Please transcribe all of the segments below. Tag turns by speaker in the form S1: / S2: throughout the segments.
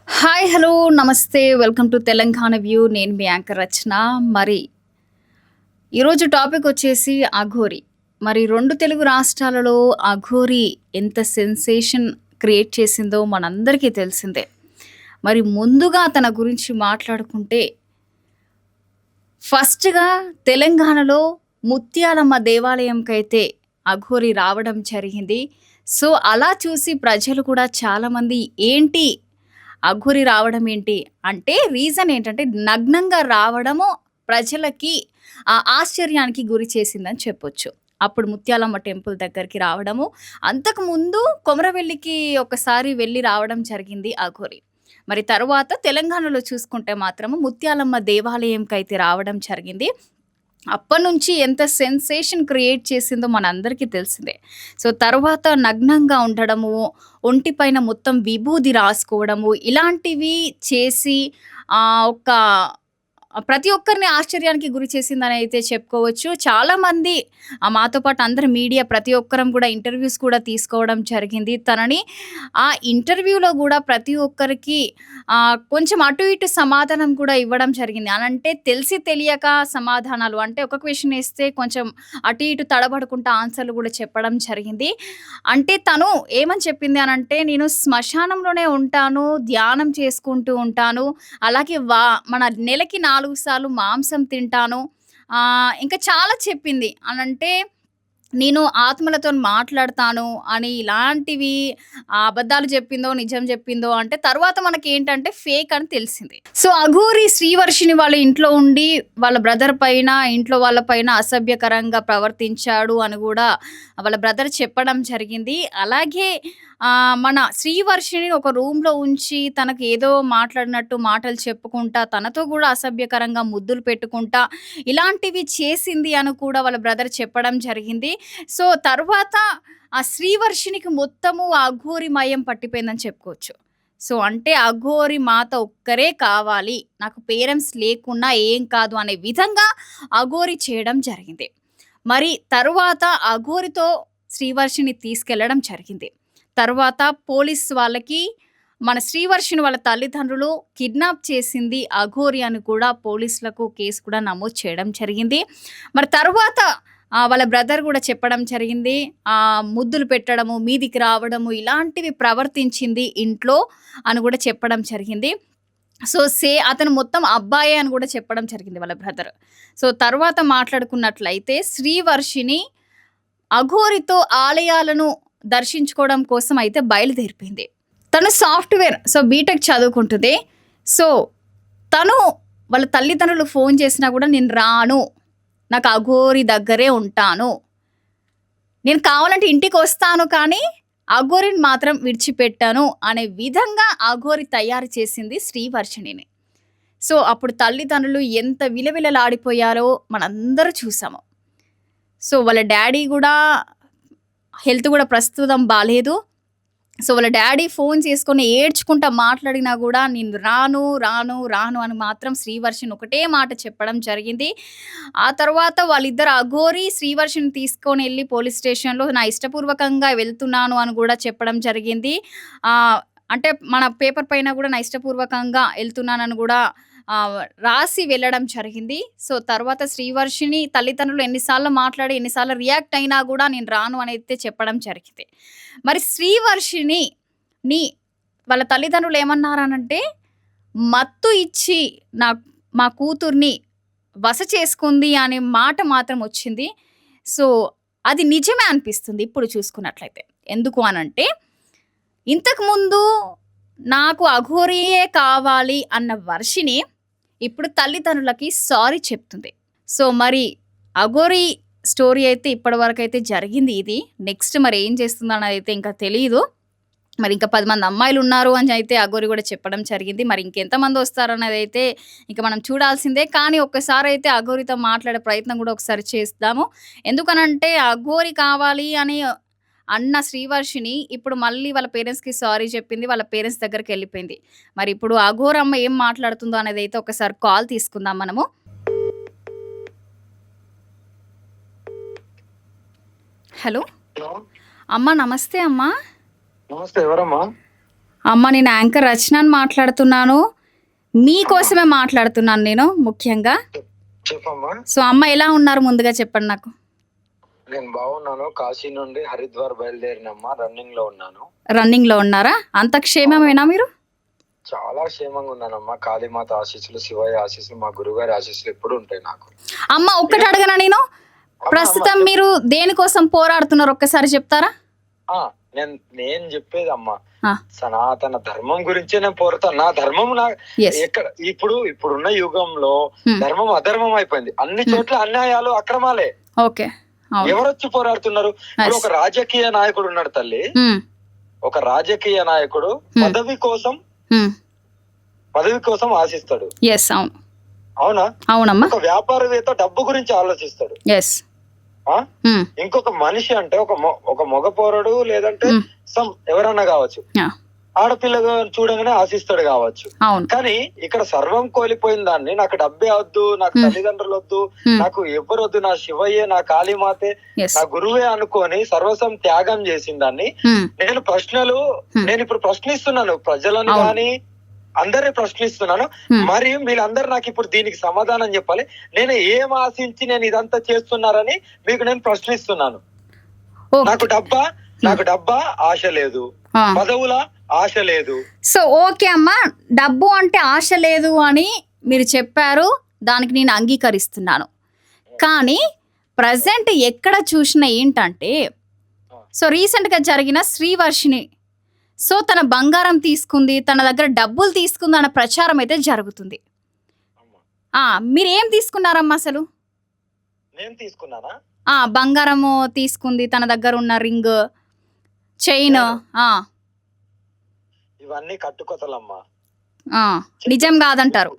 S1: Hi! Hello! నమస్తే. Welcome to Telangana view. నేను మీ anchor రచన. మరి ఈరోజు టాపిక్ వచ్చేసి అఘోరి. మరి 2 తెలుగు రాష్ట్రాలలో అఘోరి ఎంత సెన్సేషన్ క్రియేట్ చేసిందో మనందరికీ తెలిసిందే. మరి ముందుగా తన గురించి మాట్లాడుకుంటే ఫస్ట్‌గా తెలంగాణలో ముత్యాలమ్మ దేవాలయంకైతే అఘోరి రావడం జరిగింది. సో, అలా చూసి ప్రజలు కూడా చాలామంది ఏంటి అఘోరి రావడం ఏంటి? అంటే రీజన్ ఏంటంటే నగ్నంగా రావడము ప్రజలకి ఆశ్చర్యానికి గురి చేసిందని చెప్పొచ్చు. అప్పుడు ముత్యాలమ్మ టెంపుల్ దగ్గరికి రావడము, అంతకుముందు కొమరవెల్లికి ఒకసారి వెళ్లి రావడం జరిగింది అఘోరి. మరి తరువాత తెలంగాణలో చూసుకుంటే మాత్రము ముత్యాలమ్మ దేవాలయంకైతే రావడం జరిగింది. అప్పటినుంచి ఎంత సెన్సేషన్ క్రియేట్ చేసిందో మనందరికీ తెలిసిందే. సో, తరువాత నగ్నంగా ఉండడము, ఒంటి పైన మొత్తం విభూది రాసుకోవడము, ఇలాంటివి చేసి ఒక ప్రతి ఒక్కరిని ఆశ్చర్యానికి గురి చేసిందనైతే చెప్పుకోవచ్చు. చాలామంది మాతో పాటు అందరు మీడియా ప్రతి ఒక్కరం కూడా ఇంటర్వ్యూస్ కూడా తీసుకోవడం జరిగింది తనని. ఆ ఇంటర్వ్యూలో గూడా ప్రతి ఒక్కరికి కొంచెం అటు ఇటు సమాధానం కూడా ఇవ్వడం జరిగింది. అనంటే తెలిసి తెలియక సమాధానాలు అంటే ఒక క్వెషన్ ఏస్తే కొంచెం అటు ఇటు తడబడుకుంటా ఆన్సర్‌లు గూడా చెప్పడం జరిగింది. అంటే తను ఏమని చెప్పింది అనంటే, "నేను శ్మశానంలోనే ఉంటాను, ధ్యానం చేసుకుంటూ ఉంటాను. అలాగే మన నెలకి 4 సార్లు మాంసం తింటాను." ఇంకా చాలా చెప్పింది. అనంటే నేను ఆత్మలతోని మాట్లాడతాను అని ఇలాంటివి అబద్ధాలు చెప్పిందో, నిజం చెప్పిందో అంటే తర్వాత మనకేంటంటే ఫేక్ అని తెలిసింది. సో, అఘోరి శ్రీవర్షిని వాళ్ళ ఇంట్లో ఉండి వాళ్ళ బ్రదర్ పైన, ఇంట్లో వాళ్ళ పైన అసభ్యకరంగా ప్రవర్తించాడు అని గూడా వాళ్ళ బ్రదర్ చెప్పడం జరిగింది. అలాగే మన శ్రీవర్షిని ఒక రూమ్‌లో ఉంచి తనకు ఏదో మాట్లాడినట్టు మాటలు చెప్పుకుంటా, తనతో గూడా అసభ్యకరంగా ముద్దులు పెట్టుకుంటా, ఇలాంటివి చేసింది అని కూడా వాళ్ళ బ్రదర్ చెప్పడం జరిగింది. సో, తరువాత ఆ శ్రీవర్షినికి మొత్తము ఆ అఘోరి మయం పట్టిపోయిందని చెప్పుకోవచ్చు. సో, అంటే అఘోరి మాత ఒక్కరే కావాలి. నాకు పేరెంట్స్ లేకున్నా ఏం కాదు అనే విధంగా అఘోరి చేయడం జరిగింది. మరి తరువాత అఘోరితో శ్రీవర్షిని తీసుకెళ్లడం జరిగింది. తరువాత పోలీస్ వాళ్ళకి మన శ్రీవర్షిని వాళ్ళ తల్లిదండ్రులు కిడ్నాప్ చేసింది అఘోరి అని కూడా పోలీసులకు కేసు కూడా నమోదు చేయడం జరిగింది. మరి తరువాత వాళ్ళ బ్రదర్ గూడా చెప్పడం జరిగింది. ముద్దులు పెట్టడము, మీదికి రావడము ఇలాంటివి ప్రవర్తించింది ఇంట్లో అని గూడా చెప్పడం జరిగింది. సో, అతను మొత్తం అబ్బాయే అని గూడా చెప్పడం జరిగింది వాళ్ళ బ్రదర్. సో, తరువాత మాట్లాడుకున్నట్లయితే శ్రీవర్షిని అఘోరితో ఆలయాలను దర్శించుకోవడం కోసం అయితే బయలుదేరిపోయింది. తను సాఫ్ట్‌వేర్ బీటెక్ చదువుకుంటుంది. సో, తను వాళ్ళ తల్లిదండ్రులు ఫోను చేసినా గూడా నేను రాను. నాకు అఘోరి దగ్గరే ఉంటాను. నేను కావాలంటే ఇంటికొస్తాను కానీ అఘోరిని మాత్రం విడిచిపెట్టను అనే విధంగా అఘోరి తయారు చేసింది శ్రీవర్షిణిని. సో, అప్పుడు తల్లిదండ్రులు ఎంత విలవిలలాడిపోయారో మనందరూ చూసాము. సో, వాళ్ళ డ్యాడీ గూడా హెల్త్ గూడా ప్రస్తుతం బాలేదు. సో, వాళ్ళ డ్యాడీ ఫోను చేసుకొని ఏడ్చుకుంటా మాట్లాడినా గూడా నేను రాను, రాను, రాను అని మాత్రం శ్రీవర్షిని ఒకటే మాట చెప్పడం జరిగింది. ఆ తర్వాత వాళ్ళిద్దరు అఘోరి శ్రీవర్షిని తీసుకొనెళ్ళి పోలీస్ స్టేషన్‌లో నా ఇష్టపూర్వకంగా వెళ్తున్నాను అని గూడా చెప్పడం జరిగింది. అంటే మన పేపర్ పైన గూడా నా ఇష్టపూర్వకంగా ఎళ్తున్నానని గూడా రాసి వెళ్ళడం జరిగింది. సో, తర్వాత శ్రీవర్షిని తల్లిదండ్రులు ఎన్ని సార్లు మాట్లాడి, ఎన్ని సార్లు రియాక్ట్ అయినా గూడా నేను రాను అనైతే చెప్పడం జరిగింది. మరి శ్రీవర్షిణిని వాళ్ళ తల్లిదండ్రులు ఏమన్నారనంటే, మత్తు ఇచ్చి మా కూతుర్ని వశ చేసుకుంది అనే మాట మాత్రం వచ్చింది. సో, అది నిజమే అనిపిస్తుంది ఇప్పుడు చూసుకున్నట్లయితే. ఎందుకు అనంటే, ఇంతకుముందు నాకు అఘోరియే కావాలి అన్న వర్షిని ఇప్పుడు తల్లిదండ్రులకి సారీ చెప్తుంది. సో, మరి అఘోరి స్టోరీ అయితే ఇప్పటివరకైతే జరిగింది ఇది. నెక్స్ట్ మరి ఏం చేస్తుందన్నదైతే ఇంకా తెలీదు. మరి ఇంకా 10 మంది అమ్మాయిలున్నారు అని అయితే అఘోరి గూడా చెప్పడం జరిగింది. మరి ఇంకెంతమందొస్తారన్నదైతే ఇంక మనం చూడాల్సిందే. కానీ ఒక్కసారైతే అఘోరితో మాట్లాడే ప్రయత్నం గూడా ఒకసారి చేద్దాము. ఎందుకనంటే అఘోరి కావాలి అని అన్న శ్రీవర్షిని ఇప్పుడు మళ్ళీ వాళ్ళ పేరెంట్స్‌కి సారీ చెప్పింది. వాళ్ళ పేరెంట్స్ దగ్గరికెళ్ళిపోయింది. మరి ఇప్పుడు అఘోరమ్మ ఏం మాట్లాడుతుందో అనేదైతే ఒకసారి కాల్ తీసుకుందాం మనము. హలో!
S2: హలో!
S1: అమ్మ నమస్తే అమ్మా.
S2: నమస్తే. ఎవరమ్మా?
S1: అమ్మ నేను యాంకర్ రచనని మాట్లాడుతున్నాను. మీకోసమే మాట్లాడుతున్నాను నేను ముఖ్యంగా.
S2: చెప్పమ్మా.
S1: సో అమ్మ ఎలా ఉన్నారు ముందుగా చెప్పండి నాకు?
S2: నేను బాగున్నాను. కాశీ నుండి హరిద్వార్ బయలుదేరినమ్మా.
S1: రన్నింగ్ లో ఉన్నారా? అంత క్షేమమేనా మీరు?
S2: చాలా క్షేమంగా ఉన్నానమ్మా. కాళీమాత ఆశీస్సులు, శివయ్య ఆశీస్సులు, మా గురుగారి ఆశీస్సులు ఎప్పుడు ఉంటాయి నాకు.
S1: అమ్మ ఒక్కటి అడగనా నేను? ప్రస్తుతం మీరు దేనికోసం పోరాడుతున్నారు ఒక్కసారి చెప్తారా?
S2: నేను చెప్పేది అమ్మా, సనాతన ధర్మం గురించే నేను పోరాడతాను. నా ధర్మం ఎక్కడ ఇప్పుడున్న యుగంలో ధర్మం అధర్మం అయిపోయింది. అన్ని చోట్ల అన్యాయాలు, అక్రమాలే.
S1: ఓకే,
S2: ఎవరొచ్చి పోరాడుతున్నారు? ఇప్పుడు ఒక రాజకీయ నాయకుడు ఉన్నాడు తల్లి. ఒక రాజకీయ నాయకుడు పదవి కోసం ఆశిస్తాడు. అవునా?
S1: అవునమ్మా.
S2: ఒక వ్యాపారవేత్త డబ్బు గురించి ఆలోచిస్తాడు. ఇంకొక మనిషి అంటే ఒక మగ పోరడు లేదంటే ఎవరన్నా కావచ్చు, ఆడపిల్ల చూడగానే ఆశిస్తాడు కావచ్చు. కానీ ఇక్కడ సర్వం కోల్పోయిన దాన్ని, నాకు డబ్బే వద్దు, నాకు తల్లిదండ్రులు వద్దు, నాకు ఎవరు వద్దు, నా శివయ్యే, నా కాళీమాతే, నా గురువే అనుకొని సర్వస్వం త్యాగం చేసిన దాన్ని నేను ఇప్పుడు ప్రశ్నిస్తున్నాను. ప్రజలను గాని అందరినీ ప్రశ్నిస్తున్నాను. మరి వీళ్ళందరూ నాకు ఇప్పుడు దీనికి సమాధానం చెప్పాలి. నేను ఏం ఆశించి నేను ఇదంతా చేస్తున్నారని మీకు నేను ప్రశ్నిస్తున్నాను. నాకు డబ్బా ఆశ లేదు, పదవుల ఆశ లేదు.
S1: సో ఓకే అమ్మా, డబ్బు అంటే ఆశ లేదు అని మీరు చెప్పారు, దానికి నేను అంగీకరిస్తున్నాను. కానీ ప్రజెంట్ ఎక్కడ చూసినా ఏంటంటే, సో రీసెంట్గా జరిగిన శ్రీవర్షిని, సో తన బంగారం తీసుకుంది, తన దగ్గర డబ్బులు తీసుకుంది అన్న ప్రచారం అయితే జరుగుతుంది. మీరు ఏం తీసుకున్నారమ్మా అసలు?
S2: నేను తీసుకున్నానా?
S1: బంగారము తీసుకుంది, తన దగ్గర ఉన్న రింగ్, చైన్,
S2: ఇవన్నీ కట్టుకోతలమ్మా.
S1: నిజం కాదంటారు.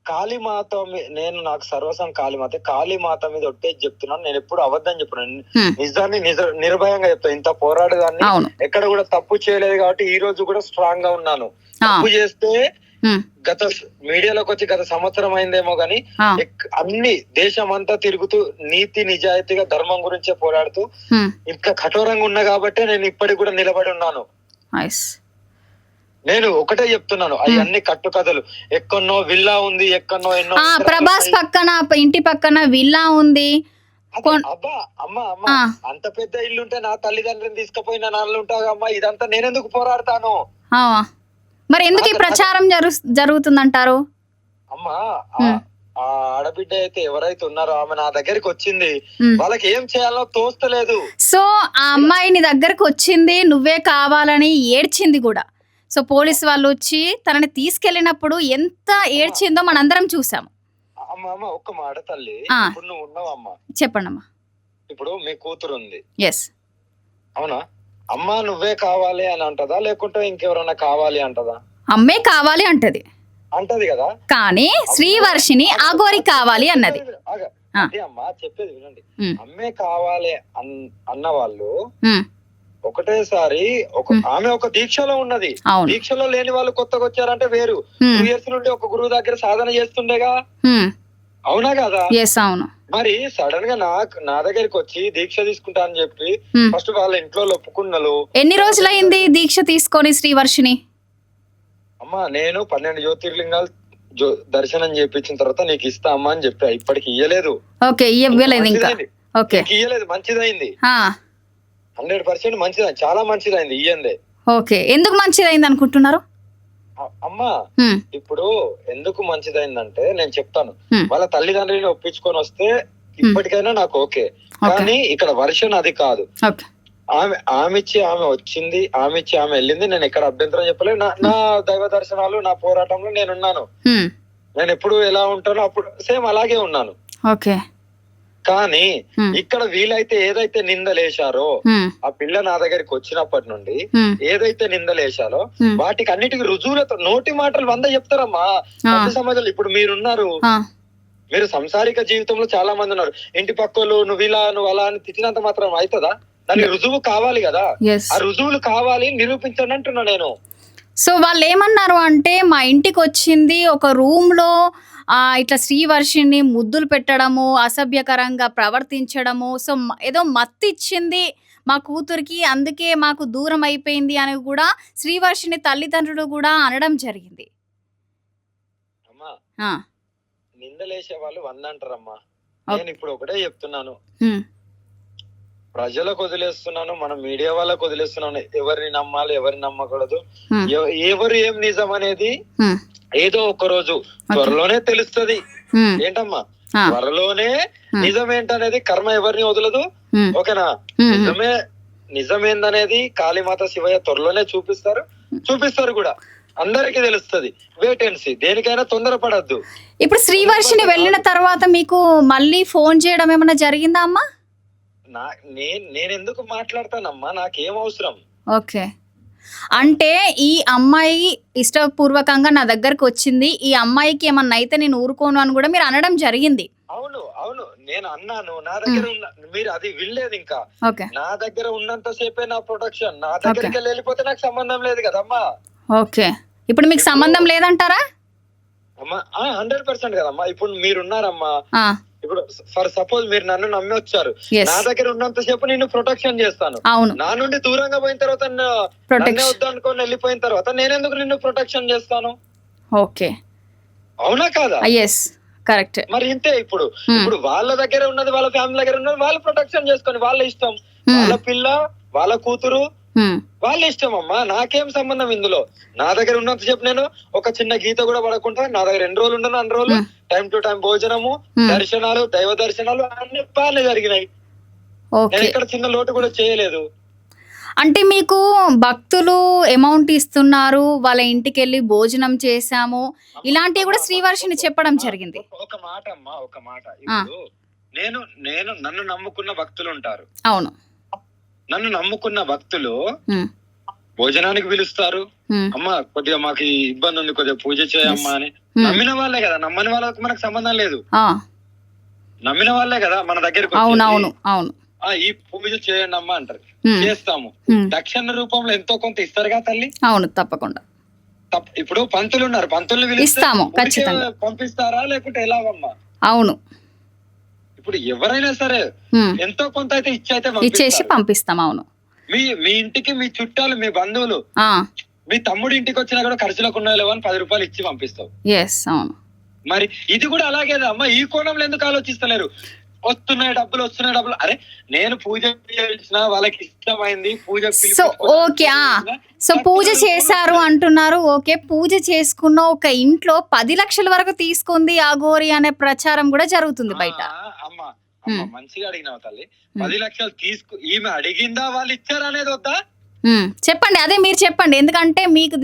S2: కాళీమాత నేను నాకు సర్వసం కాళీమాత మీద ఒట్టేసి చెప్తున్నాను. నేను ఎప్పుడు అబద్ధం చెప్పినాను, నిజాన్ని నిర్భయంగా చెప్తాను. ఇంత పోరాడేదాన్ని, ఎక్కడ కూడా తప్పు చేయలేదు కాబట్టి ఈ రోజు కూడా స్ట్రాంగ్ గా ఉన్నాను. తప్పు చేస్తే గత మీడియాలోకి వచ్చి గత సంవత్సరం అయిందేమో గానీ అన్ని దేశం అంతా తిరుగుతూ నీతి నిజాయితీగా ధర్మం గురించే పోరాడుతూ ఇంకా కఠోరంగా ఉన్నా కాబట్టి నేను ఇప్పటికి కూడా నిలబడి ఉన్నాను. నేను ఒకటే చెప్తున్నాను, అవన్నీ కట్టుకథలు. ఎక్కడో విల్లా ఉంది, ఎక్కడో ఎన్నో
S1: ప్రభాస్ పక్కన ఇంటి పక్కన విల్లా ఉంది.
S2: అబ్బా అమ్మా అంత పెద్ద ఇల్లుంటే నా తల్లిదండ్రులను తీసుకుపోయిన నాన్నలు ఉంటాగమ్మా. ఇదంతా నేనెందుకు పోరాడతాను?
S1: మరి ఎందుకు ఈ ప్రచారం జరుగుతుందంటారు?
S2: అమ్మా ఆ ఆడబిడ్డ అయితే ఎవరైతే ఉన్నారో ఆమె నా దగ్గరికి వచ్చింది, వాళ్ళకి ఏం చేయాలో తోస్తలేదు.
S1: సో ఆ అమ్మాయి నీ దగ్గరకు వచ్చింది, నువ్వే కావాలని ఏడ్చింది కూడా. సో పోలీసు వాళ్ళు వచ్చి తనని తీసుకెళ్లినప్పుడు ఎంత ఏడ్చిందో మనందరం చూసాము.
S2: అమ్మ ఒక్క మాట తల్లి, ఇప్పుడు నువ్వు ఉన్నావు అమ్మా.
S1: చెప్పండి అమ్మా.
S2: ఇప్పుడు మీ కూతురు ఉంది,
S1: ఎస్
S2: అవునా? అమ్మా నువ్వే కావాలి అని అంటదా, లేకుంటే ఇంకెవరన్నా కావాలి అంటదా?
S1: అమ్మే కావాలి అంటది
S2: కదా.
S1: కానీ శ్రీవర్షిని అఘోరి కావాలి అన్నది.
S2: అమ్మా చెప్పేది వినండి. అమ్మే కావాలి అన్న వాళ్ళు ఒకటేసారి ఆమె ఒక దీక్షలో ఉన్నది. దీక్షలో లేని వాళ్ళు కొత్తగా వచ్చారంటే వేరు. 2 years నుండి ఒక గురువు దగ్గర సాధన చేస్తుండేగా, అవునా కదా?
S1: అవును.
S2: మరి సడన్ గా నా దగ్గరికి వచ్చి దీక్ష తీసుకుంటా అని చెప్పి ఫస్ట్ వాళ్ళ ఇంట్లో ఒప్పుకున్నారు.
S1: ఎన్ని రోజులైంది దీక్ష తీసుకొని శ్రీవర్షిని?
S2: అమ్మా నేను 12 జ్యోతిర్లింగాలు దర్శనం చేయించిన తర్వాత నీకు ఇస్తా అమ్మా అని చెప్పా. ఇప్పటికి ఇయ్యలేదు. ఇయ్యలేదు. మంచిదైంది, 100% మంచిదైంది, చాలా మంచిదైంది. ఇయ్యందే.
S1: ఓకే, ఎందుకు మంచిదైంది అనుకుంటున్నారు?
S2: అమ్మా ఇప్పుడు ఎందుకు మంచిదైందంటే నేను చెప్తాను. వాళ్ళ తల్లిదండ్రులని ఒప్పించుకొని వస్తే ఇప్పటికైనా నాకు ఓకే. కానీ ఇక్కడ వర్షన్ అది కాదు. ఆమె వచ్చింది, ఆమె వెళ్ళింది. నేను ఎక్కడ అభ్యంతరం చెప్పలేదు. నా దైవ దర్శనాలు, నా పోరాటంలో నేనున్నాను. నేను ఎప్పుడు ఎలా ఉంటానో అప్పుడు సేమ్ అలాగే ఉన్నాను. కానీ ఇక్కడ వీలైతే ఏదైతే నిందలేశారో, ఆ పిల్ల నా దగ్గరికి వచ్చినప్పటి నుండి ఏదైతే నిందలేశారో వాటికి అన్నిటికీ రుజువులతో, నోటి మాటలు 100 చెప్తారమ్మా సమాజంలో. ఇప్పుడు మీరున్నారు, మీరు సంసారిక జీవితంలో చాలా మంది ఉన్నారు. ఇంటి పక్కలు నువ్వు ఇలా నువ్వు అలా అని తిట్టినంత మాత్రం అవుతుందా? దానికి రుజువు కావాలి కదా. ఆ రుజువులు కావాలి, నిరూపించండి అంటున్నా నేను.
S1: సో వాళ్ళు ఏమన్నారు అంటే, మా ఇంటికి వచ్చింది, ఒక రూమ్ లో ఇట్లా శ్రీవర్షిని ముద్దులు పెట్టడము, అసభ్యకరంగా ప్రవర్తించడము, సో ఏదో మత్తు ఇచ్చింది, మా కూతురికి అందుకే మాకు దూరం అయిపోయింది అని కూడా శ్రీవర్షిని తల్లిదండ్రులు కూడా అనడం జరిగింది.
S2: అమ్మా
S1: ఆ!
S2: నిందలేసే వాళ్ళు 100 అంటారమ్మా.
S1: ఓకే.
S2: నేను ఇప్పుడు ఒకటే చెప్తున్నాను,
S1: హ్మ్.
S2: ప్రజలకు వదిలేస్తున్నాను, మన మీడియా వాళ్ళకు వదిలేస్తున్నాను. ఎవరిని నమ్మాలి, ఎవరిని నమ్మకూడదు,
S1: హ్మ్.
S2: ఎవరు ఏం నిజం అనేది
S1: హ్మ్.
S2: ఏదో ఒక రోజు త్వరలోనే తెలుస్తది.
S1: హ్మ్.
S2: ఏంటమ్మా,
S1: ఆ!
S2: త్వరలోనే
S1: హ్మ్.
S2: నిజం ఏంటనేది కర్మ ఎవరిని వదలదు.
S1: హ్మ్.
S2: ఓకేనా?
S1: హ్మ్.
S2: నిజమేందనేది కాళీమాత శివయ్య త్వరలోనే చూపిస్తారు కూడా. అందరికీ తెలుస్తది. Wait and see. దేనికైనా తొందరపడద్దు.
S1: ఇప్పుడు శ్రీవర్షిని వెళ్ళిన తర్వాత మీకు మళ్ళీ ఫోన్ చేయడం ఏమన్నా జరిగిందా అమ్మా?
S2: నేను ఎందుకు మాట్లాడతానమ్మా, నాకేం అవసరం.
S1: ఓకే. అంటే ఈ అమ్మాయి ఇష్టపూర్వకంగా నా దగ్గరకు వచ్చింది, ఈ అమ్మాయికి ఏమన్నా అయితే నేను ఊరుకోను అని కూడా మీరు అనడం జరిగింది.
S2: అవును, నేను అన్నాను. నా దగ్గర మీరు అది వినలేదు ఇంకా.
S1: ఓకే.
S2: నా దగ్గర ఉన్నంత సేపే నా ప్రొటెక్షన్. నా దగ్గరికి వెళ్ళిపోతే నాకు సంబంధం లేదు కదమ్మా.
S1: ఓకే. ఇప్పుడు మీకు సంబంధం లేదంటారా?
S2: అమ్మా 100% కదమ్మా. ఇప్పుడు మీరున్నారమ్మా.
S1: ఆ!
S2: ఇప్పుడు ఫర్ సపోజ్ మీరు నన్ను నమ్మి వచ్చారు.
S1: Yes.
S2: నా దగ్గర ఉన్నంత సేపు నిన్ను ప్రొటెక్షన్ చేస్తాను.
S1: అవును.
S2: నా నుండి దూరంగా పోయిన తర్వాత నన్నే వద్దనుకొని వెళ్ళిపోయిన తర్వాత నేనెందుకు నిన్ను ప్రొటెక్షన్ చేస్తాను?
S1: ఓకే.
S2: అవునా కాదా?
S1: Yes, correct.
S2: మరి ఇంతే. ఇప్పుడు వాళ్ళ దగ్గర ఉన్నది, వాళ్ళ ఫ్యామిలీ దగ్గర ఉన్నది, వాళ్ళు ప్రొటెక్షన్ చేసుకొని వాళ్ళ ఇష్టం. వాళ్ళ పిల్ల, వాళ్ళ కూతురు, వాళ్ళ ఇష్టం అమ్మా. నాకేం సంబంధం ఇందులో? నా దగ్గర ఉన్నంత సేపు నేను ఒక చిన్న గీత కూడా పడకుండా, నా దగ్గర ఎన్ని రోజులు ఉండను అన్ని రోజులు టైం టు టైం భోజనము, దర్శనాలు, దైవ దర్శనాలు అన్ని బాగానే జరిగినాయి. నేను ఇక్కడ చిన్న లోటు కూడా చేయలేదు.
S1: అంటే మీకు భక్తులు అమౌంట్ ఇస్తున్నారు, వాళ్ళ ఇంటికి వెళ్ళి భోజనం చేశాము, ఇలాంటివి కూడా శ్రీవర్షిని చెప్పడం జరిగింది.
S2: ఒక మాట అమ్మా, ఒక మాట. ఇప్పుడు నేను నన్ను నమ్ముకున్న భక్తులు ఉంటారు.
S1: అవును.
S2: నన్ను నమ్ముకున్న భక్తులు భోజనానికి పిలుస్తారు. అమ్మా కొద్దిగా మాకు ఇబ్బంది ఉంది, కొద్దిగా పూజ చేయమ్మా అని. నమ్మిన వాళ్ళే కదా. నమ్మని వాళ్ళకి మనకు సంబంధం లేదు. నమ్మిన వాళ్ళే కదా మన దగ్గరకు ఈ పూజ చేయండి అమ్మా అంటారు. చేస్తాము. దక్షిణ రూపంలో ఎంతో కొంత ఇస్తారుగా తల్లి.
S1: అవును, తప్పకుండా.
S2: ఇప్పుడు పంతులు ఉన్నారు, పంతుల్ని పిలుస్తాము, పంపిస్తారా లేకుంటే ఎలాగమ్మా? అవును. ఇప్పుడు ఎవరైనా సరే ఎంతో కొంత అయితే ఇచ్చేసి పంపిస్తాం. అవును. మీ ఇంటికి మీ చుట్టాలు, మీ బంధువులు, మీ తమ్ముడి ఇంటికి వచ్చినా కూడా ఖర్చులకు ఉన్న లేవని 10 రూపాయలు ఇచ్చి పంపిస్తావు. అవును. మరి ఇది కూడా అలాగేదా అమ్మా? ఈ కోణంలో ఎందుకు ఆలోచిస్తలేరు? వస్తున్నాయి డబ్బులు. అరే నేను పూజ చేసిన వాళ్ళకి ఇష్టమైంది, పూజ.
S1: ఓకే. సో పూజ చేశారు అంటున్నారు. ఓకే, పూజ చేసుకున్న ఒక ఇంట్లో 10 లక్షల వరకు తీసుకుంది అఘోరి అనే ప్రచారం కూడా జరుగుతుంది బయట.
S2: అమ్మా మంచిగా అడిగినావు తల్లి. 10 లక్షలు ఈమె అడిగిందా, వాళ్ళు ఇచ్చారా అనేది వద్దా?
S1: చెప్పండి, అదే మీరు చెప్పండి. ఎందుకంటే మీకు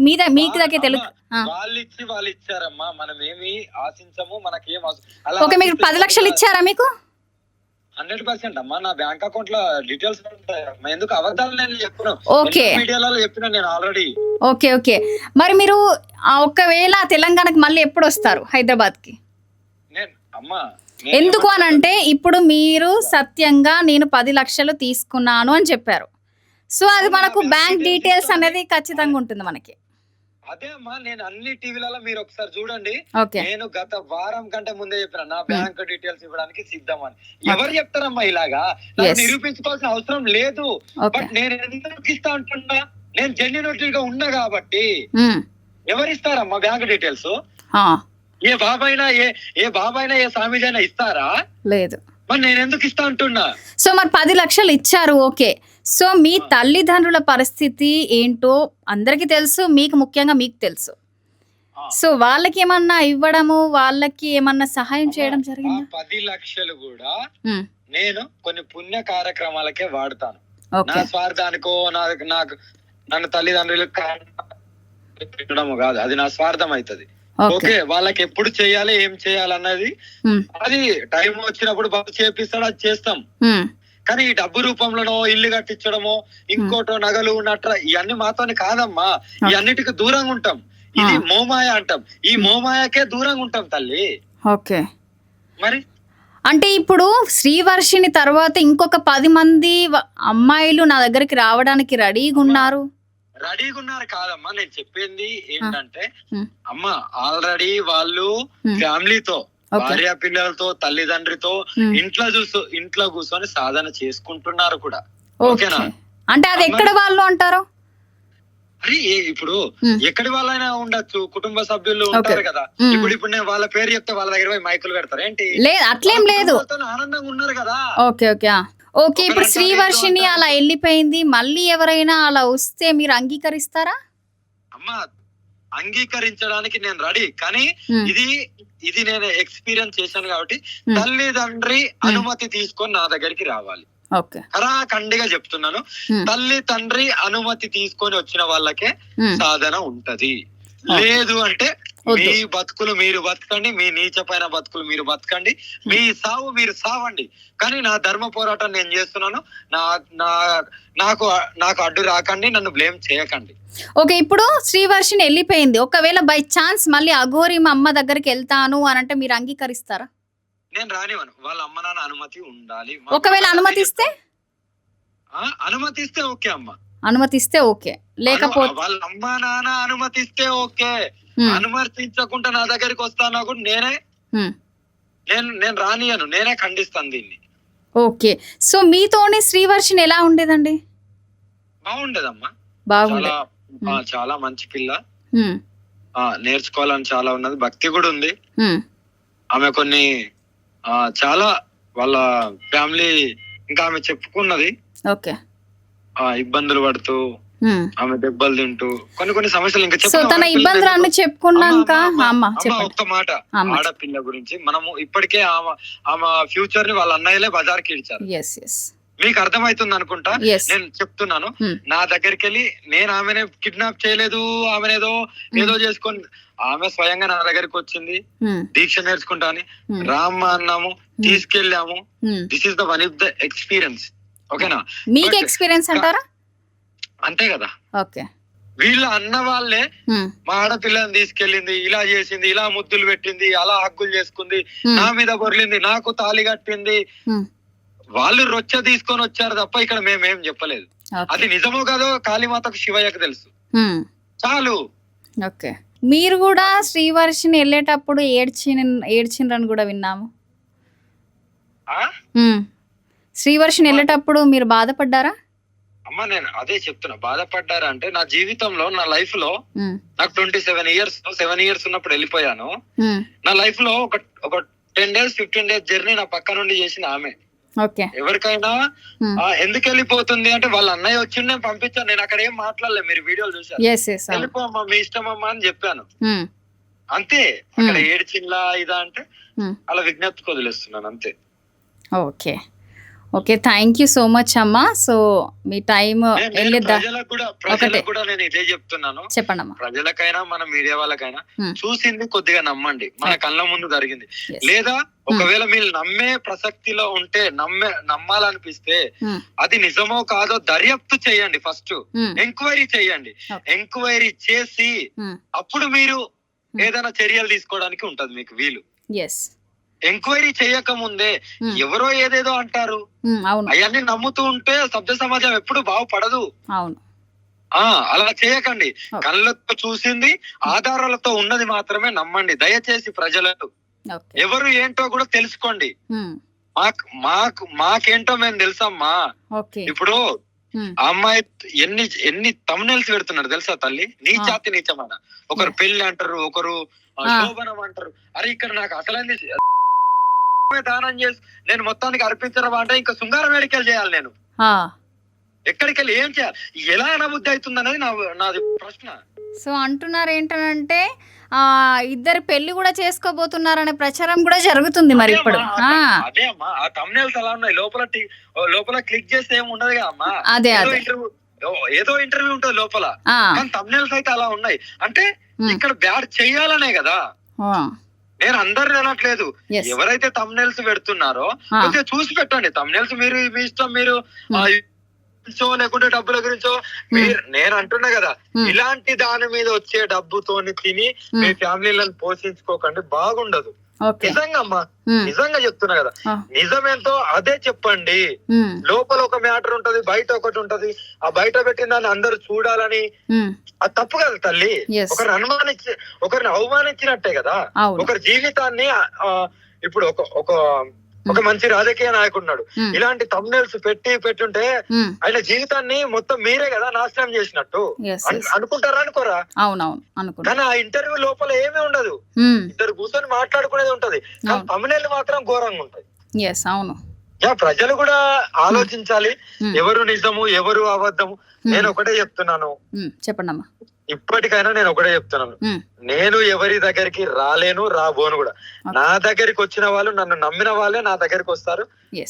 S1: దగ్గర తెలుసు.
S2: వాళ్ళు ఇచ్చారమ్మా. మనం ఏమి ఆశించము, మనకేం.
S1: ఓకే, మీకు 10 లక్షలు ఇచ్చారా? మీకు
S2: 100% అమ్మా. నా బ్యాంక్ అకౌంట్ లో డీటెయిల్స్ ఉంటాయి. ఎందుకు అబద్ధాలు నేను చెప్పను.
S1: ఓకే,
S2: మీడియాలో చెప్పిన నేను ఆల్రెడీ.
S1: ఓకే. మరి మీరు ఒకవేళ తెలంగాణకి మళ్ళీ ఎప్పుడు వస్తారు హైదరాబాద్ కి?
S2: అమ్మా
S1: ఎందుకు అని అంటే ఇప్పుడు మీరు సత్యంగా నేను 10 లక్షలు తీసుకున్నాను అని చెప్పారు. సో అది మనకు బ్యాంక్ డీటెయిల్స్ అనేది ఖచ్చితంగా ఉంటుంది మనకి.
S2: అదే అమ్మా, నేను అన్ని టీవీలలో మీరు ఒకసారి చూడండి. నేను గత వారం కంటే ముందే చెప్పిన నా బ్యాంక్ డీటెయిల్స్ ఇవ్వడానికి సిద్ధమని. ఎవరు చెప్తారమ్మా ఇలాగా? నిరూపించుకోవాల్సిన అవసరం లేదు. బట్ నేను ఎందుకు ఇస్తా అంటున్నా? నేను జెన్యూనిటీ గా ఉన్నా కాబట్టి. ఎవరిస్తారమ్మా బ్యాంక్ డీటెయిల్స్? ఏ బాబాయినా ఏ స్వామీజీ అయినా ఇస్తారా? లేదు. మరి నేను ఎందుకు ఇస్తా అంటున్నా? సో మరి
S1: 10 లక్షలు ఇచ్చారు. ఓకే, సో మీ తల్లిదండ్రుల పరిస్థితి ఏంటో అందరికి తెలుసు, మీకు ముఖ్యంగా మీకు తెలుసు. సో వాళ్ళకి ఏమన్నా ఇవ్వడము, వాళ్ళకి ఏమన్నా సహాయం చేయడం జరిగిందా?
S2: 10 లక్షలు కూడా నేను కొన్ని పుణ్య కార్యక్రమాలకే వాడతాను. నా స్వార్థానికో నాకు నన్ను తల్లిదండ్రులు పెట్టడము కాదు. అది నా స్వార్థం అవుతుంది. ఓకే, వాళ్ళకి ఎప్పుడు చేయాలి, ఏం చేయాలన్నది అది టైం వచ్చినప్పుడు బాబు చేపిస్తాడు, అది చేస్తాం. కానీ ఈ డబ్బు రూపంలోనో, ఇల్లు కట్టించడమో, ఇంకోటో, నగలు నట్ర ఇవన్నీ మాతోని కాదమ్మా. ఇవన్నిటికి దూరంగా ఉంటాం. ఇది మోమాయ అంటాం. ఈ మోమాయకే దూరంగా ఉంటాం తల్లి. ఓకే. మరి అంటే ఇప్పుడు శ్రీవర్షిని తర్వాత ఇంకొక 10 మంది అమ్మాయిలు నా దగ్గరికి రావడానికి రెడీగా ఉన్నారు కాదమ్మా. నేను చెప్పింది ఏంటంటే అమ్మ, ఆల్రెడీ వాళ్ళు ఫ్యామిలీతో, భార్య పిల్లలతో, తల్లిదండ్రితో ఇంట్లో కూర్చొని సాధన చేసుకుంటున్నారు కూడా. ఓకేనా?
S1: అంటే అది ఎక్కడ వాళ్ళు అంటారు?
S2: అరే ఇప్పుడు
S1: ఉమ్,
S2: ఎక్కడి వాళ్ళైనా ఉండొచ్చు, కుటుంబ సభ్యులు ఉంటారు కదా.
S1: ఉమ్.
S2: ఇప్పుడు నేను వాళ్ళ పేరు చెప్తే వాళ్ళ దగ్గర పోయి మైకులు పెడతారు ఏంటి?
S1: లేదు అట్లేం
S2: వాళ్ళ
S1: లేదు.
S2: కుటుంబాలతో ఆనందంగా ఉన్నారు కదా.
S1: ఓకే ఓకే ఓకే ఇప్పుడు
S2: ఒకరంటారు,
S1: శ్రీవర్షిని
S2: ఇద్దరు
S1: అలా
S2: అంటారు.
S1: వెళ్ళిపోయింది, మళ్ళీ ఎవరైనా అలా వస్తే మీరు అంగీకరిస్తారా?
S2: అమ్మా అంగీకరించడానికి నేను రెడీ, కానీ
S1: ఉమ్,
S2: ఇది ఇది నేను ఎక్స్పీరియన్స్ చేశాను కాబట్టి
S1: ఉమ్,
S2: తల్లిదండ్రి అనుమతి తీసుకొని నా దగ్గరికి రావాలి.
S1: ఓకే.
S2: ఖరాఖండిగా చెప్తున్నాను,
S1: ఉమ్,
S2: తల్లి తండ్రి అనుమతి తీసుకొని వచ్చిన వాళ్ళకే
S1: ఉమ్,
S2: సాధన ఉంటది.
S1: ఓకే.
S2: లేదు అంటే
S1: వద్దు.
S2: మీ బతుకులు మీరు బతకండి, మీ నీచపైన బతుకులు మీరు బతకండి, మీ సావు మీరు సావండి. కానీ నా ధర్మ పోరాటం నేను చేస్తున్నాను. నా నా నాకు నాకు అడ్డు రాకండి, నన్ను బ్లేమ్ చేయకండి.
S1: ఓకే ఇప్పుడు శ్రీవర్షిని వెళ్ళిపోయింది, ఒకవేళ బై ఛాన్స్ మళ్ళీ అఘోరి మా అమ్మ దగ్గరికి వెళ్తాను అని అంటే మీరు అంగీకరిస్తారా?
S2: నేను రానివ్వను. వాళ్ళ అమ్మ నాన్న అనుమతి ఉండాలి.
S1: ఒకవేళ అనుమతిస్తే?
S2: అనుమతిస్తే ఓకే అమ్మ,
S1: అనుమతిస్తే ఓకే, లేకపోతే
S2: వాళ్ళ అమ్మ నాన్న అనుమతిస్తే ఓకే.
S1: ఉమ్,
S2: అనుమతించకుండా నా దగ్గరికి వస్తానా కూడా
S1: ఉమ్,
S2: నేను రానియను, నేనే ఖండిస్తాను దీన్ని.
S1: ఓకే. సో మీతోనే శ్రీవర్షిని ఎలా ఉండేదండి?
S2: బాగుండేదమ్మా,
S1: బాగుండే.
S2: చాలా చాలా మంచి పిల్ల.
S1: ఉమ్,
S2: నేర్చుకోవాలని చాలా ఉన్నది, భక్తి కూడా ఉంది.
S1: ఉమ్,
S2: ఆమె కొన్ని చాలా వాళ్ళ ఫ్యామిలీ ఇంకా ఆమె చెప్పుకున్నది,
S1: ఓకే.
S2: ఇబ్బందులు పడుతూ
S1: ఉమ్.
S2: ఆమె దెబ్బలు తింటూ కొన్ని సమస్యలు ఇంకా
S1: సో తన ఇబ్బందులు అన్ని చెప్పుకున్నాక అమ్మ
S2: అమ్మ
S1: చెప్పండి.
S2: ఒక్క మాట,
S1: అమ్మ.
S2: ఆడపిల్ల గురించి మనము ఇప్పటికే ఆమె ఫ్యూచర్ ని వాళ్ళ అన్నయ్యలే బజార్కి ఇచ్చారు.
S1: ఎస్ ఎస్
S2: మీకు అర్థమవుతుంది అనుకుంటా.
S1: Yes.
S2: నేను చెప్తున్నాను,
S1: Hmm.
S2: నా దగ్గరికి వెళ్ళి నేను ఆమెనే కిడ్నాప్ చేయలేదు, ఆమెనేదో ఏదో చేసుకొని, ఆమె స్వయంగా నా దగ్గరికి వచ్చింది, దీక్ష నేర్చుకుంటా అని రామ్మ అన్నాము, తీసుకెళ్ళాము. This is the one of the experience. ఓకేనా?
S1: మీకు ఎక్స్పీరియన్స్ అంటారా?
S2: అంతే కదా.
S1: ఓకే.
S2: వీళ్ళ అన్న వాళ్ళే మా ఆడపిల్లని తీసుకెళ్ళింది, ఇలా చేసింది, ఇలా ముద్దులు పెట్టింది, అలా హక్కులు చేసుకుంది, నా మీద బొర్లింది, నాకు తాళి కట్టింది. వాళ్ళు రొచ్చ తీసుకొని వచ్చారు తప్ప ఇక్కడ మేమేం చెప్పలేదు. అది నిజమో కాదో కాళీమాతకు శివయ్యకు తెలుసు. చాలు.
S1: ఓకే. మీరు కూడా శ్రీవర్షిని వెళ్ళేటప్పుడు ఏడ్చిండ్రని కూడా విన్నాము. శ్రీవర్షిని వెళ్ళేటప్పుడు మీరు బాధపడ్డారా?
S2: అమ్మ నేను అదే చెప్తున్నా, బాధపడ్డారా అంటే నా జీవితంలో, నా లైఫ్ లో నాకు 7 ఇయర్స్ ఉన్నప్పుడు వెళ్ళిపోయాను. నా లైఫ్ లో ఒక 10 days 15 days జర్నీ నా పక్క నుండి చేసిన ఆమె.
S1: ఓకే.
S2: ఎవరికైనా ఎందుకు వెళ్ళిపోతుంది అంటే వాళ్ళ అన్నయ్య వచ్చి నేను పంపించాను, నేను అక్కడ ఏం మాట్లాడలేదు, మీరు వీడియోలు చూసారు. వెళ్ళిపోమ్మా మీ ఇష్టం అమ్మా అని చెప్పాను, అంతే. అక్కడ ఏడ్చిందా ఇదా అంటే అలా విజ్ఞప్తికి వదిలేస్తున్నాను, అంతే.
S1: Okay okay, thank you so much అమ్మా. సో మీ టైం
S2: ప్రజలకు కూడా నేను ఇదే చెప్తున్నాను,
S1: చెప్పండి.
S2: ప్రజలకైనా మన మీడియా వాళ్ళకైనా చూసింది కొద్దిగా నమ్మండి, మన కళ్ళ ముందు జరిగింది. లేదా ఒకవేళ మీరు నమ్మే ప్రసక్తిలో ఉంటే, నమ్మాలనిపిస్తే అది నిజమో కాదో దర్యాప్తు చేయండి, ఫస్ట్ ఎంక్వైరీ చేయండి. ఎంక్వైరీ చేసి అప్పుడు మీరు ఏదైనా చర్యలు తీసుకోవడానికి ఉంటది మీకు వీలు. ఎంక్వైరీ చేయక ముందే ఎవరో ఏదేదో అంటారు, అవన్నీ నమ్ముతూ ఉంటే సభ్య సమాజం ఎప్పుడు బాగుపడదు. అలా చేయకండి. కళ్ళతో చూసింది, ఆధారాలతో ఉన్నది మాత్రమే నమ్మండి దయచేసి. ప్రజలకు ఎవరు ఏంటో కూడా తెలుసుకోండి. మాకేంటో మేము తెలుసమ్మా. ఇప్పుడు ఆ అమ్మాయి ఎన్ని తమ్నెల్స్ పెడుతున్నారు తెలుసా తల్లి, నీచాతి నీచమైన. ఒకరు పెళ్లి అంటారు, ఒకరు శోభనం అంటారు. అరే ఇక్కడ నాకు అసలైంది దానం చేసి నేను మొత్తానికి అర్పించడం అంటే ఇంకా శృంగారం వేడికెళ్ళి చేయాలి, నేను ఎక్కడికి వెళ్ళి ఏం చేయాలి, ఎలా అనబుద్ధి అవుతుంది అనేది నాది ప్రశ్న.
S1: సో అంటున్నారు ఏంటంటే ఇద్దరు పెళ్లి కూడా చేసుకోబోతున్నారనే ప్రచారం కూడా జరుగుతుంది మరి ఇప్పుడు.
S2: అదే అమ్మా, ఆ తమ్నెల్స్ అలా ఉన్నాయి, లోపల క్లిక్ చేస్తే ఏమి ఉండదు కదా అమ్మా. ఏదో ఇంటర్వ్యూ ఉంటది లోపల, కానీ తమ్నెల్స్ అయితే అలా ఉన్నాయి. అంటే ఇక్కడ బ్యాడ్ చెయ్యాలనే కదా. నేను అందరిని అనట్లేదు, ఎవరైతే తమ్నెల్స్ పెడుతున్నారో కొంచెం చూసి పెట్టండి. తమ్నెల్స్ మీరు మీ ఇష్టం, మీరు లేకుంటే డబ్బుల గురించో నేను అంటున్నా కదా, ఇలాంటి దాని మీద వచ్చే డబ్బుతోని తిని మీ ఫ్యామిలీలను పోషించుకోకండి, బాగుండదు. నిజంగా అమ్మా, నిజంగా చెప్తున్నా కదా, నిజమేంతో అదే చెప్పండి. లోపల ఒక మ్యాటర్ ఉంటది, బయట ఒకటి ఉంటది. ఆ బయట పెట్టిన దాన్ని అందరు చూడాలని అది తప్పు కదా తల్లి. ఒకరిని అవమానించినట్టే కదా. ఒకరి జీవితాన్ని ఇప్పుడు ఒక ఒక మంచి రాజకీయ నాయకుడు ఉన్నాడు. ఇలాంటి తమ్నెల్స్ పెట్టుంటే ఆయన జీవితాన్ని మొత్తం మీరే కదా నాశనం చేసినట్టు అనుకుంటారా అనుకోరా? కానీ ఆ ఇంటర్వ్యూ లోపల ఏమీ ఉండదు, ఇద్దరు కూర్చొని మాట్లాడుకునేది ఉంటది. తమ్నెల్ మాత్రం ఘోరంగా ఉంటాయి. ప్రజలు కూడా ఆలోచించాలి, ఎవరు నిజము ఎవరు అబద్ధము. నేను ఒకటే చెప్తున్నాను,
S1: చెప్పండమ్మా.
S2: ఇప్పటికైనా నేను ఒకటే చెప్తున్నాను, నేను ఎవరి దగ్గరికి రాలేను, రాబోను కూడా. నా దగ్గరికి వచ్చిన వాళ్ళు, నన్ను నమ్మిన వాళ్ళే నా దగ్గరికి వస్తారు.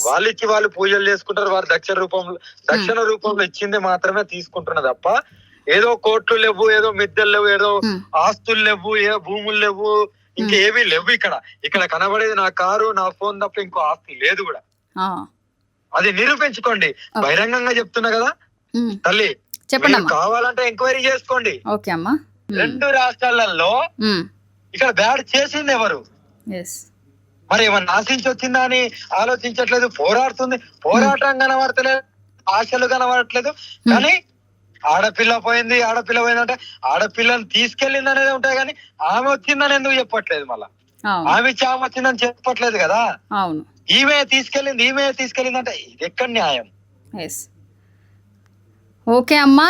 S2: వాళ్ళకి వాళ్ళు పూజలు చేసుకుంటారు. వారు దక్షిణ రూపంలో ఇచ్చింది మాత్రమే తీసుకుంటున్నా తప్ప ఏదో కోట్లు లేవు, ఏదో మిద్దెలు లేవు, ఏదో ఆస్తులు లేవు, ఏ భూములు లేవు, ఇంకేమీ లేవు. ఇక్కడ కనబడేది నా కారు, నా ఫోన్ తప్ప ఇంకో ఆస్తి లేదు కూడా. అది నిరూపించుకోండి. బహిరంగంగా చెప్తున్నా కదా తల్లి, కావాలంటే ఎంక్వైరీ చేసుకోండి. రెండు రాష్ట్రాలలో ఇక్కడ బ్యాడ్ చేసింది ఎవరు? మరి ఏమన్నా ఆశించి వచ్చిందా అని ఆలోచించట్లేదు. పోరాడుతుంది, పోరాటం కనబడతలేదు, ఆశలు కనబడట్లేదు. కానీ ఆడపిల్ల పోయిందంటే ఆడపిల్లని తీసుకెళ్ళింది అనేది ఉంటాయి, కానీ ఆమె వచ్చిందని ఎందుకు చెప్పట్లేదు? మళ్ళా ఆమె ఇచ్చి ఆమె వచ్చిందని చెప్పట్లేదు కదా. ఈమె తీసుకెళ్ళింది అంటే ఇది ఎక్కడ న్యాయం?
S1: ఓకే అమ్మా.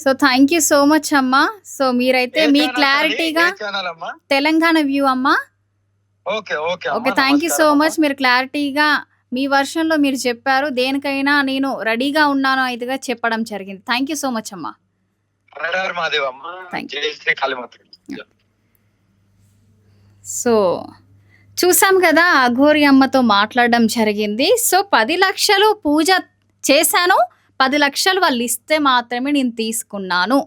S1: So thank you so much అమ్మా. సో మీరైతే మీ క్లారిటీగా తెలంగాణ వ్యూ అమ్మా. Okay, thank you so much. మీరు క్లారిటీగా మీ వర్షన్లో మీరు చెప్పారు. దేనికైనా నేను రెడీగా ఉన్నాను అయితేగా చెప్పడం జరిగింది. థ్యాంక్ యూ సో మచ్ అమ్మా. సో చూసాం కదా, అఘోరి అమ్మతో మాట్లాడడం జరిగింది. సో 10 లక్షలు పూజ చేశాను, 10 లక్షలు వాళ్ళు ఇస్తే మాత్రమే నేను తీసుకున్నాను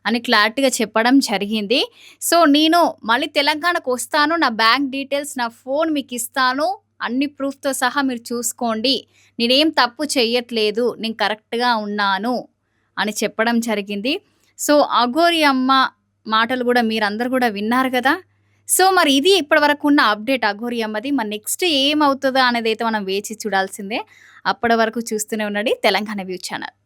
S1: అని క్లారిటీగా చెప్పడం జరిగింది. సో నేను మళ్ళీ తెలంగాణకు వస్తాను, నా బ్యాంక్ డీటెయిల్స్, నా ఫోన్ మీకు ఇస్తాను, అన్ని ప్రూఫ్తో సహా మీరు చూసుకోండి, నేనేం తప్పు చేయట్లేదు, నేను కరెక్ట్గా ఉన్నాను అని చెప్పడం జరిగింది. సో అఘోరి అమ్మ మాటలు కూడా మీరందరూ కూడా విన్నారు కదా. సో మరి ఇది ఇప్పటి వరకు ఉన్న అప్డేట్ అఘోరి అమ్మది. మరి నెక్స్ట్ ఏమవుతుందో అనేది అయితే మనం వేచి చూడాల్సిందే. అప్పటి వరకు చూస్తూనే ఉండండి తెలంగాణ వ్యూ ఛానల్.